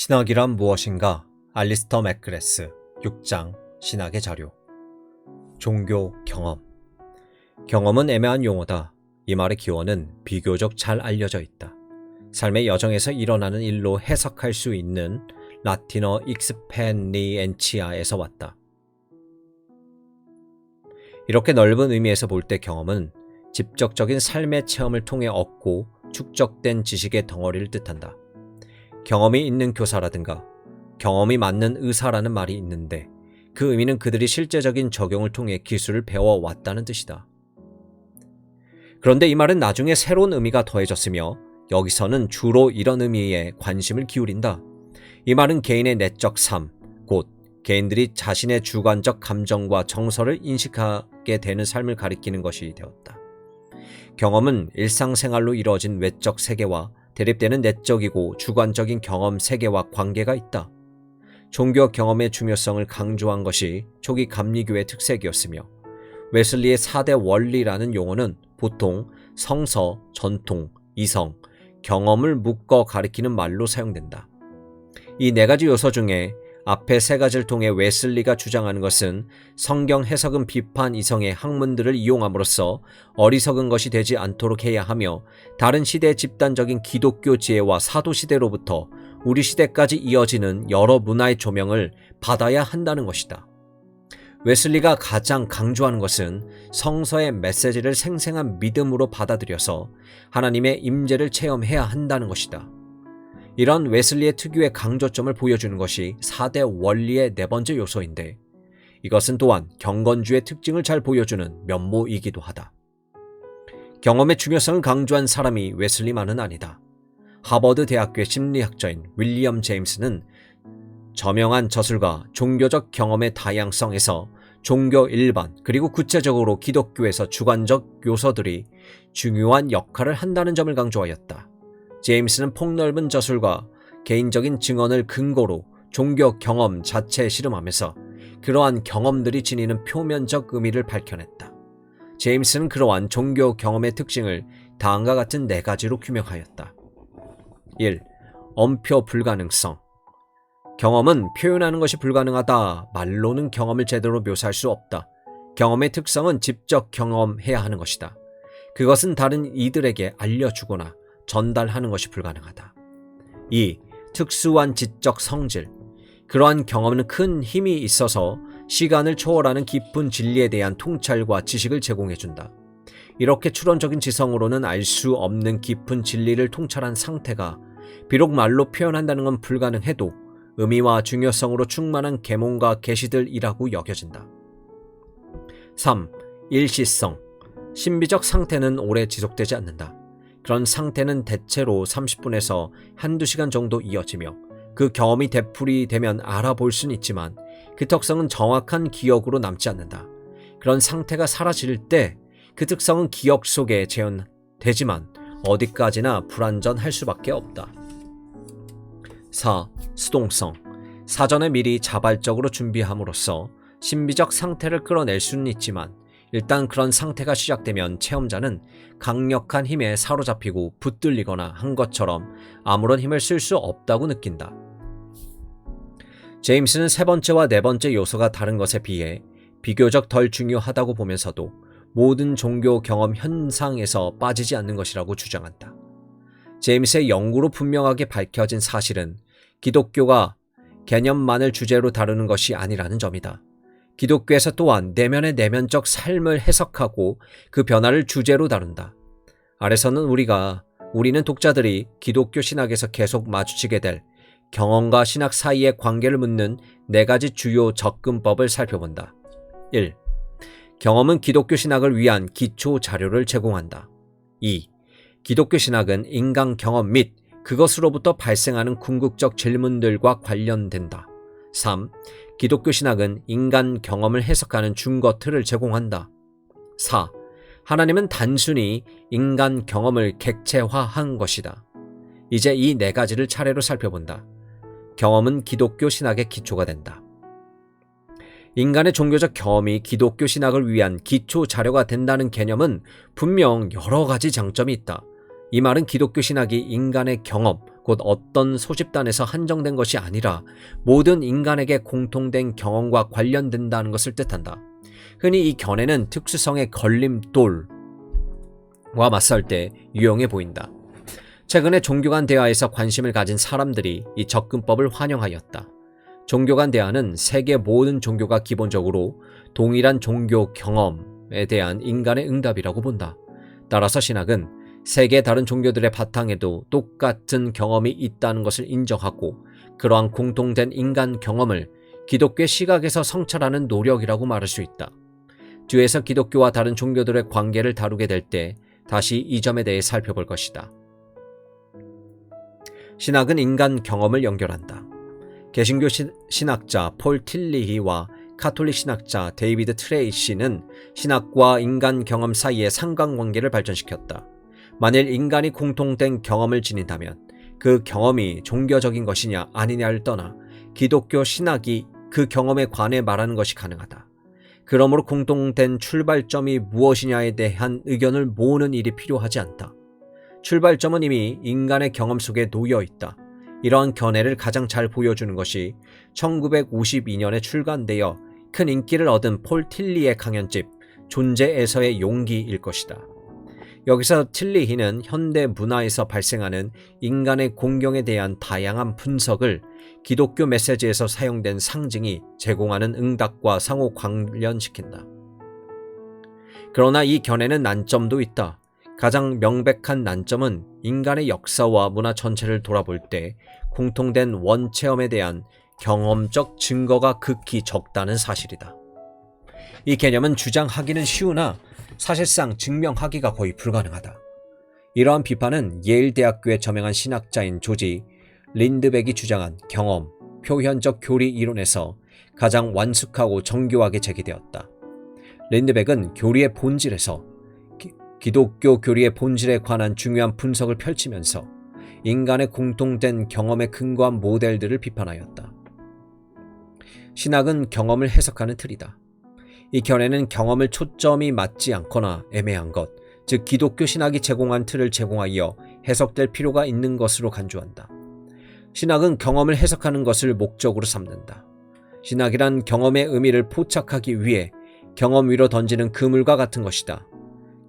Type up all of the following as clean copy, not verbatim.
신학이란 무엇인가? 알리스터 맥그레스 6장 신학의 자료. 종교 경험. 경험은 애매한 용어다. 이 말의 기원은 비교적 잘 알려져 있다. 삶의 여정에서 일어나는 일로 해석할 수 있는 라틴어 익스펜리엔치아에서 왔다. 이렇게 넓은 의미에서 볼 때 경험은 직접적인 삶의 체험을 통해 얻고 축적된 지식의 덩어리를 뜻한다. 경험이 있는 교사라든가 경험이 많은 의사라는 말이 있는데 그 의미는 그들이 실제적인 적용을 통해 기술을 배워왔다는 뜻이다. 그런데 이 말은 나중에 새로운 의미가 더해졌으며 여기서는 주로 이런 의미에 관심을 기울인다. 이 말은 개인의 내적 삶, 곧 개인들이 자신의 주관적 감정과 정서를 인식하게 되는 삶을 가리키는 것이 되었다. 경험은 일상생활로 이루어진 외적 세계와 대립되는 내적이고 주관적인 경험 세계와 관계가 있다. 종교 경험의 중요성을 강조한 것이 초기 감리교의 특색이었으며 웨슬리의 4대 원리라는 용어는 보통 성서, 전통, 이성, 경험을 묶어 가리키는 말로 사용된다. 이 네 가지 요소 중에 앞에 세 가지를 통해 웨슬리가 주장하는 것은 성경 해석은 비판 이성의 학문들을 이용함으로써 어리석은 것이 되지 않도록 해야 하며 다른 시대의 집단적인 기독교 지혜와 사도시대로부터 우리 시대까지 이어지는 여러 문화의 조명을 받아야 한다는 것이다. 웨슬리가 가장 강조하는 것은 성서의 메시지를 생생한 믿음으로 받아들여서 하나님의 임재를 체험해야 한다는 것이다. 이런 웨슬리의 특유의 강조점을 보여주는 것이 4대 원리의 네 번째 요소인데 이것은 또한 경건주의 특징을 잘 보여주는 면모이기도 하다. 경험의 중요성을 강조한 사람이 웨슬리만은 아니다. 하버드 대학교의 심리학자인 윌리엄 제임스는 저명한 저술가 종교적 경험의 다양성에서 종교 일반 그리고 구체적으로 기독교에서 주관적 요소들이 중요한 역할을 한다는 점을 강조하였다. 제임스는 폭넓은 저술과 개인적인 증언을 근거로 종교 경험 자체에 실험하면서 그러한 경험들이 지니는 표면적 의미를 밝혀냈다. 제임스는 그러한 종교 경험의 특징을 다음과 같은 네 가지로 규명하였다. 1. 엄표 불가능성. 경험은 표현하는 것이 불가능하다. 말로는 경험을 제대로 묘사할 수 없다. 경험의 특성은 직접 경험해야 하는 것이다. 그것은 다른 이들에게 알려주거나 전달하는 것이 불가능하다. 2. 특수한 지적 성질. 그러한 경험은 큰 힘이 있어서 시간을 초월하는 깊은 진리에 대한 통찰과 지식을 제공해준다. 이렇게 추론적인 지성으로는 알 수 없는 깊은 진리를 통찰한 상태가 비록 말로 표현한다는 건 불가능해도 의미와 중요성으로 충만한 계몽과 계시들이라고 여겨진다. 3. 일시성. 신비적 상태는 오래 지속되지 않는다. 그런 상태는 대체로 30분에서 한두 시간 정도 이어지며 그 경험이 되풀이되면 알아볼 수는 있지만 그 특성은 정확한 기억으로 남지 않는다. 그런 상태가 사라질 때 그 특성은 기억 속에 재현되지만 어디까지나 불완전할 수밖에 없다. 4. 수동성. 사전에 미리 자발적으로 준비함으로써 신비적 상태를 끌어낼 수는 있지만 일단 그런 상태가 시작되면 체험자는 강력한 힘에 사로잡히고 붙들리거나 한 것처럼 아무런 힘을 쓸 수 없다고 느낀다. 제임스는 세 번째와 네 번째 요소가 다른 것에 비해 비교적 덜 중요하다고 보면서도 모든 종교 경험 현상에서 빠지지 않는 것이라고 주장한다. 제임스의 연구로 분명하게 밝혀진 사실은 기독교가 개념만을 주제로 다루는 것이 아니라는 점이다. 기독교에서 또한 내면의 내면적 삶을 해석하고 그 변화를 주제로 다룬다. 아래서는 우리는 독자들이 기독교 신학에서 계속 마주치게 될 경험과 신학 사이의 관계를 묻는 네 가지 주요 접근법을 살펴본다. 1. 경험은 기독교 신학을 위한 기초 자료를 제공한다. 2. 기독교 신학은 인간 경험 및 그것으로부터 발생하는 궁극적 질문들과 관련된다. 3. 기독교 신학은 인간 경험을 해석하는 준거 틀을 제공한다. 4. 하나님은 단순히 인간 경험을 객체화한 것이다. 이제 이 네 가지를 차례로 살펴본다. 경험은 기독교 신학의 기초가 된다. 인간의 종교적 경험이 기독교 신학을 위한 기초 자료가 된다는 개념은 분명 여러 가지 장점이 있다. 이 말은 기독교 신학이 인간의 경험, 곧 어떤 소집단에서 한정된 것이 아니라 모든 인간에게 공통된 경험과 관련된다는 것을 뜻한다. 흔히 이 견해는 특수성의 걸림돌과 맞설 때 유용해 보인다. 최근에 종교 간 대화에서 관심을 가진 사람들이 이 접근법을 환영하였다. 종교 간 대화는 세계 모든 종교가 기본적으로 동일한 종교 경험에 대한 인간의 응답이라고 본다. 따라서 신학은 세계 다른 종교들의 바탕에도 똑같은 경험이 있다는 것을 인정하고 그러한 공통된 인간 경험을 기독교의 시각에서 성찰하는 노력이라고 말할 수 있다. 뒤에서 기독교와 다른 종교들의 관계를 다루게 될 때 다시 이 점에 대해 살펴볼 것이다. 신학은 인간 경험을 연결한다. 개신교 신학자 폴 틸리히와 카톨릭 신학자 데이비드 트레이시는 신학과 인간 경험 사이의 상관관계를 발전시켰다. 만일 인간이 공통된 경험을 지닌다면 그 경험이 종교적인 것이냐 아니냐를 떠나 기독교 신학이 그 경험에 관해 말하는 것이 가능하다. 그러므로 공통된 출발점이 무엇이냐에 대한 의견을 모으는 일이 필요하지 않다. 출발점은 이미 인간의 경험 속에 놓여 있다. 이러한 견해를 가장 잘 보여주는 것이 1952년에 출간되어 큰 인기를 얻은 폴 틸리의 강연집 존재에서의 용기일 것이다. 여기서 틸리히는 현대 문화에서 발생하는 인간의 공경에 대한 다양한 분석을 기독교 메시지에서 사용된 상징이 제공하는 응답과 상호 관련시킨다. 그러나 이 견해는 난점도 있다. 가장 명백한 난점은 인간의 역사와 문화 전체를 돌아볼 때 공통된 원체험에 대한 경험적 증거가 극히 적다는 사실이다. 이 개념은 주장하기는 쉬우나 사실상 증명하기가 거의 불가능하다. 이러한 비판은 예일 대학교의 저명한 신학자인 조지 린드백이 주장한 경험, 표현적 교리 이론에서 가장 완숙하고 정교하게 제기되었다. 린드백은 교리의 본질에서 기독교 교리의 본질에 관한 중요한 분석을 펼치면서 인간의 공통된 경험에 근거한 모델들을 비판하였다. 신학은 경험을 해석하는 틀이다. 이 견해는 경험을 초점이 맞지 않거나 애매한 것, 즉 기독교 신학이 제공한 틀을 제공하여 해석될 필요가 있는 것으로 간주한다. 신학은 경험을 해석하는 것을 목적으로 삼는다. 신학이란 경험의 의미를 포착하기 위해 경험 위로 던지는 그물과 같은 것이다.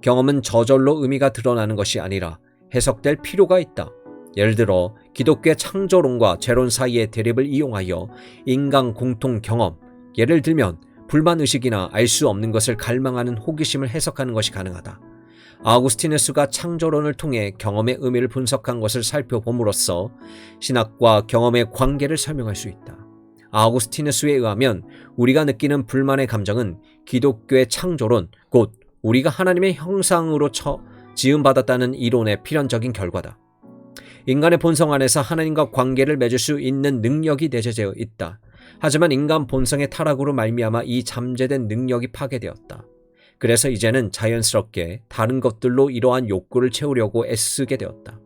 경험은 저절로 의미가 드러나는 것이 아니라 해석될 필요가 있다. 예를 들어 기독교의 창조론과 죄론 사이의 대립을 이용하여 인간 공통 경험, 예를 들면 불만의식이나 알 수 없는 것을 갈망하는 호기심을 해석하는 것이 가능하다. 아우구스티누스가 창조론을 통해 경험의 의미를 분석한 것을 살펴봄으로써 신학과 경험의 관계를 설명할 수 있다. 아우구스티누스에 의하면 우리가 느끼는 불만의 감정은 기독교의 창조론, 곧 우리가 하나님의 형상으로 지음받았다는 이론의 필연적인 결과다. 인간의 본성 안에서 하나님과 관계를 맺을 수 있는 능력이 내재되어 있다. 하지만 인간 본성의 타락으로 말미암아 이 잠재된 능력이 파괴되었다. 그래서 이제는 자연스럽게 다른 것들로 이러한 욕구를 채우려고 애쓰게 되었다.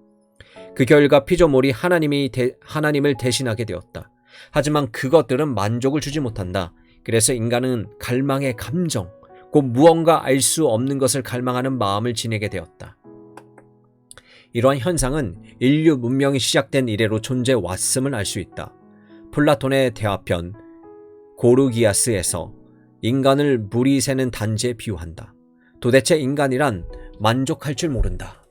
그 결과 피조물이 하나님을 대신하게 되었다. 하지만 그것들은 만족을 주지 못한다. 그래서 인간은 갈망의 감정, 곧 무언가 알 수 없는 것을 갈망하는 마음을 지니게 되었다. 이러한 현상은 인류 문명이 시작된 이래로 존재해 왔음을 알 수 있다. 플라톤의 대화편 고르기아스에서 인간을 물이 새는 단지에 비유한다. 도대체 인간이란 만족할 줄 모른다.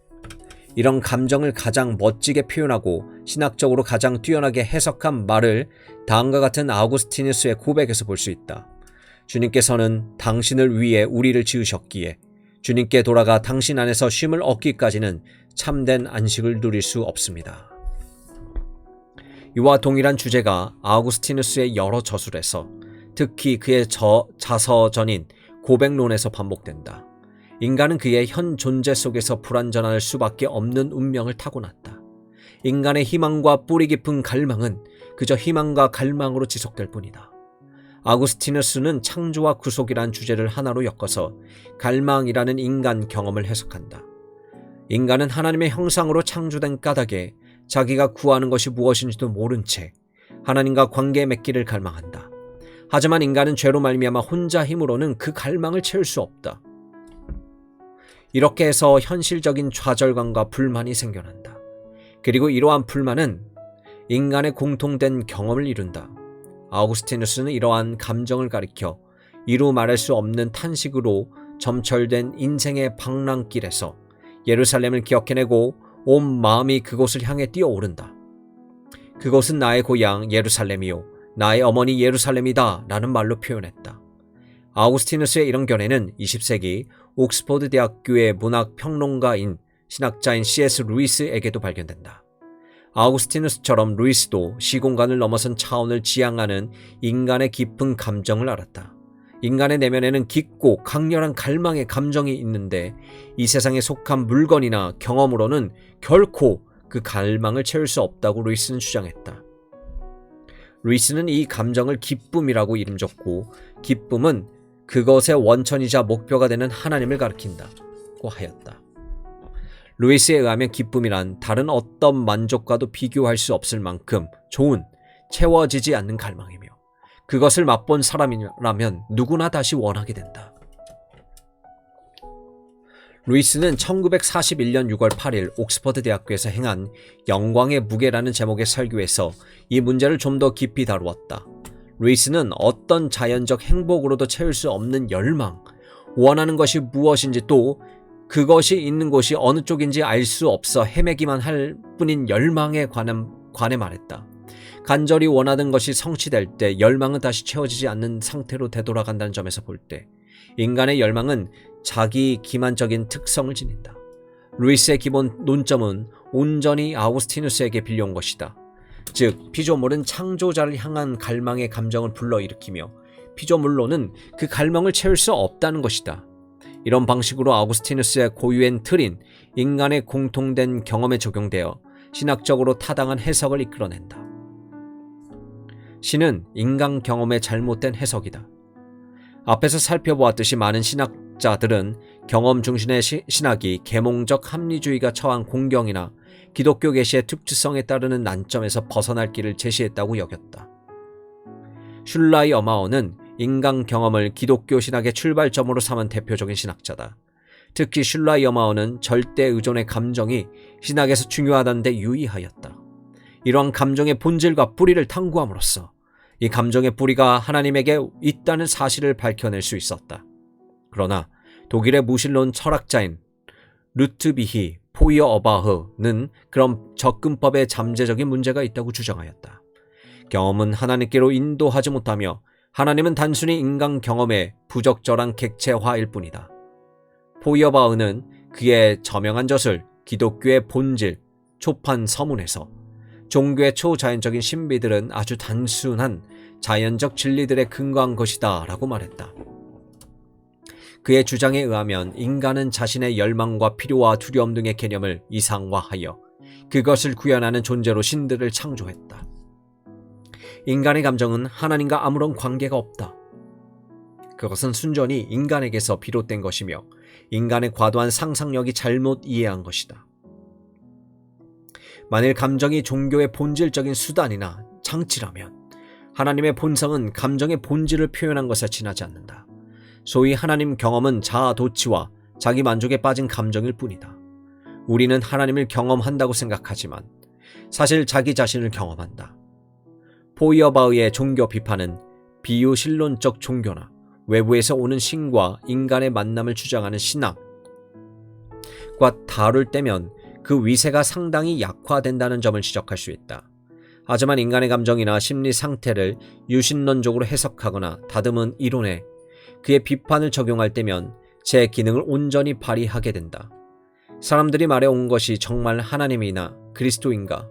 이런 감정을 가장 멋지게 표현하고 신학적으로 가장 뛰어나게 해석한 말을 다음과 같은 아우구스티누스의 고백에서 볼 수 있다. 주님께서는 당신을 위해 우리를 지으셨기에 주님께 돌아가 당신 안에서 쉼을 얻기까지는 참된 안식을 누릴 수 없습니다. 이와 동일한 주제가 아우구스티누스의 여러 저술에서, 특히 그의 자서전인 고백론에서 반복된다. 인간은 그의 현 존재 속에서 불완전할 수밖에 없는 운명을 타고났다. 인간의 희망과 뿌리 깊은 갈망은 그저 희망과 갈망으로 지속될 뿐이다. 아구스티누스는 창조와 구속이란 주제를 하나로 엮어서 갈망이라는 인간 경험을 해석한다. 인간은 하나님의 형상으로 창조된 까닭에 자기가 구하는 것이 무엇인지도 모른 채 하나님과 관계 맺기를 갈망한다. 하지만 인간은 죄로 말미암아 혼자 힘으로는 그 갈망을 채울 수 없다. 이렇게 해서 현실적인 좌절감과 불만이 생겨난다. 그리고 이러한 불만은 인간의 공통된 경험을 이룬다. 아우구스티누스는 이러한 감정을 가리켜 이루 말할 수 없는 탄식으로 점철된 인생의 방랑길에서 예루살렘을 기억해내고 온 마음이 그곳을 향해 뛰어오른다. 그곳은 나의 고향 예루살렘이요 나의 어머니 예루살렘이다 라는 말로 표현했다. 아우구스티누스의 이런 견해는 20세기 옥스퍼드 대학교의 문학평론가인 신학자인 C.S. 루이스에게도 발견된다. 아우구스티누스처럼 루이스도 시공간을 넘어선 차원을 지향하는 인간의 깊은 감정을 알았다. 인간의 내면에는 깊고 강렬한 갈망의 감정이 있는데 이 세상에 속한 물건이나 경험으로는 결코 그 갈망을 채울 수 없다고 루이스는 주장했다. 루이스는 이 감정을 기쁨이라고 이름줬고 기쁨은 그것의 원천이자 목표가 되는 하나님을 가리킨다고 하였다. 루이스에 의하면 기쁨이란 다른 어떤 만족과도 비교할 수 없을 만큼 좋은, 채워지지 않는 갈망이며 그것을 맛본 사람이라면 누구나 다시 원하게 된다. 루이스는 1941년 6월 8일 옥스퍼드 대학교에서 행한 영광의 무게라는 제목의 설교에서 이 문제를 좀 더 깊이 다루었다. 루이스는 어떤 자연적 행복으로도 채울 수 없는 열망, 원하는 것이 무엇인지 또 그것이 있는 곳이 어느 쪽인지 알 수 없어 헤매기만 할 뿐인 열망에 관해 말했다. 간절히 원하던 것이 성취될 때 열망은 다시 채워지지 않는 상태로 되돌아간다는 점에서 볼 때 인간의 열망은 자기 기만적인 특성을 지닌다. 루이스의 기본 논점은 온전히 아우구스티누스에게 빌려온 것이다. 즉 피조물은 창조자를 향한 갈망의 감정을 불러일으키며 피조물로는 그 갈망을 채울 수 없다는 것이다. 이런 방식으로 아우구스티누스의 고유한 틀인 인간의 공통된 경험에 적용되어 신학적으로 타당한 해석을 이끌어낸다. 신은 인간 경험의 잘못된 해석이다. 앞에서 살펴보았듯이 많은 신학자들은 경험 중심의 신학이 계몽적 합리주의가 처한 공경이나 기독교 계시의 특수성에 따르는 난점에서 벗어날 길을 제시했다고 여겼다. 슐라이 어마어는 인간 경험을 기독교 신학의 출발점으로 삼은 대표적인 신학자다. 특히 슐라이 어마어는 절대 의존의 감정이 신학에서 중요하다는 데 유의하였다. 이러한 감정의 본질과 뿌리를 탐구함으로써 이 감정의 뿌리가 하나님에게 있다는 사실을 밝혀낼 수 있었다. 그러나 독일의 무신론 철학자인 루트비히 포이어어바흐는 그런 접근법에 잠재적인 문제가 있다고 주장하였다. 경험은 하나님께로 인도하지 못하며 하나님은 단순히 인간 경험의 부적절한 객체화일 뿐이다. 포이어바흐는 그의 저명한 젖을 기독교의 본질, 초판 서문에서 종교의 초자연적인 신비들은 아주 단순한 자연적 진리들에 근거한 것이다 라고 말했다. 그의 주장에 의하면 인간은 자신의 열망과 필요와 두려움 등의 개념을 이상화하여 그것을 구현하는 존재로 신들을 창조했다. 인간의 감정은 하나님과 아무런 관계가 없다. 그것은 순전히 인간에게서 비롯된 것이며 인간의 과도한 상상력이 잘못 이해한 것이다. 만일 감정이 종교의 본질적인 수단이나 장치라면 하나님의 본성은 감정의 본질을 표현한 것에 지나지 않는다. 소위 하나님 경험은 자아도취와 자기 만족에 빠진 감정일 뿐이다. 우리는 하나님을 경험한다고 생각하지만 사실 자기 자신을 경험한다. 포이어바흐의 종교 비판은 비유신론적 종교나 외부에서 오는 신과 인간의 만남을 주장하는 신학과 다룰 때면 그 위세가 상당히 약화된다는 점을 지적할 수 있다. 하지만 인간의 감정이나 심리 상태를 유신론적으로 해석하거나 다듬은 이론에 그의 비판을 적용할 때면 제 기능을 온전히 발휘하게 된다. 사람들이 말해온 것이 정말 하나님이나 그리스도인가?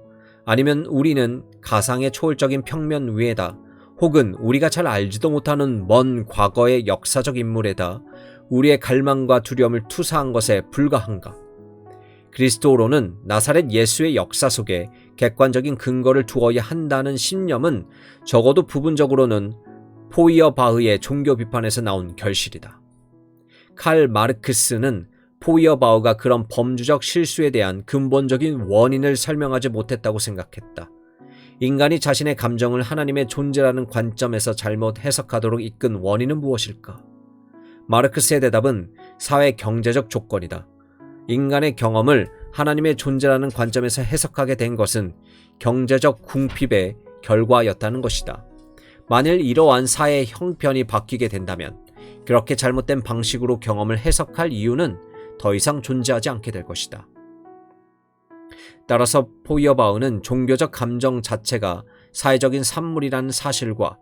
아니면 우리는 가상의 초월적인 평면 위에다 혹은 우리가 잘 알지도 못하는 먼 과거의 역사적 인물에다 우리의 갈망과 두려움을 투사한 것에 불과한가? 그리스도로는 나사렛 예수의 역사 속에 객관적인 근거를 두어야 한다는 신념은 적어도 부분적으로는 포이어바흐의 종교 비판에서 나온 결실이다. 칼 마르크스는 포이어바흐가 그런 범주적 실수에 대한 근본적인 원인을 설명하지 못했다고 생각했다. 인간이 자신의 감정을 하나님의 존재라는 관점에서 잘못 해석하도록 이끈 원인은 무엇일까? 마르크스의 대답은 사회 경제적 조건이다. 인간의 경험을 하나님의 존재라는 관점에서 해석하게 된 것은 경제적 궁핍의 결과였다는 것이다. 만일 이러한 사회 형편이 바뀌게 된다면 그렇게 잘못된 방식으로 경험을 해석할 이유는 더 이상 존재하지 않게 될 것이다. 따라서 포이어바우는 종교적 감정 자체가 사회적인 산물이라는 사실과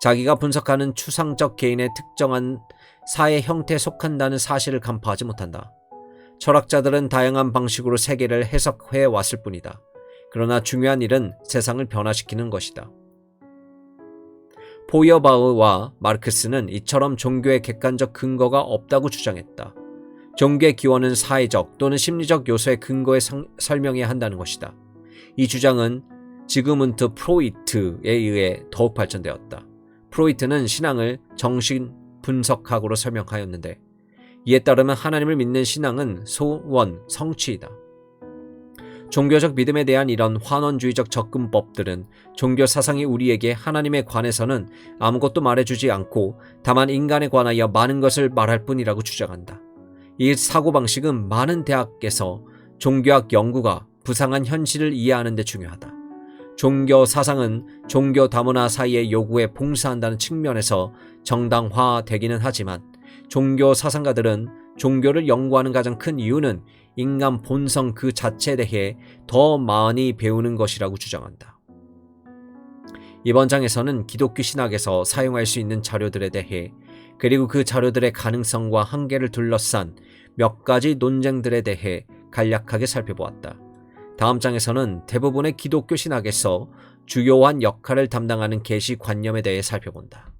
자기가 분석하는 추상적 개인의 특정한 사회 형태에 속한다는 사실을 간파하지 못한다. 철학자들은 다양한 방식으로 세계를 해석해 왔을 뿐이다. 그러나 중요한 일은 세상을 변화시키는 것이다. 포이어바우와 마르크스는 이처럼 종교의 객관적 근거가 없다고 주장했다. 종교의 기원은 사회적 또는 심리적 요소의 근거에 설명해야 한다는 것이다. 이 주장은 지그문트 프로이트에 의해 더욱 발전되었다. 프로이트는 신앙을 정신 분석학으로 설명하였는데 이에 따르면 하나님을 믿는 신앙은 소원, 성취이다. 종교적 믿음에 대한 이런 환원주의적 접근법들은 종교 사상이 우리에게 하나님에 관해서는 아무것도 말해주지 않고 다만 인간에 관하여 많은 것을 말할 뿐이라고 주장한다. 이 사고방식은 많은 대학에서 종교학 연구가 부상한 현실을 이해하는 데 중요하다. 종교 사상은 종교 다문화 사이의 요구에 봉사한다는 측면에서 정당화되기는 하지만 종교 사상가들은 종교를 연구하는 가장 큰 이유는 인간 본성 그 자체에 대해 더 많이 배우는 것이라고 주장한다. 이번 장에서는 기독교 신학에서 사용할 수 있는 자료들에 대해 그리고 그 자료들의 가능성과 한계를 둘러싼 몇 가지 논쟁들에 대해 간략하게 살펴보았다. 다음 장에서는 대부분의 기독교 신학에서 주요한 역할을 담당하는 계시관념에 대해 살펴본다.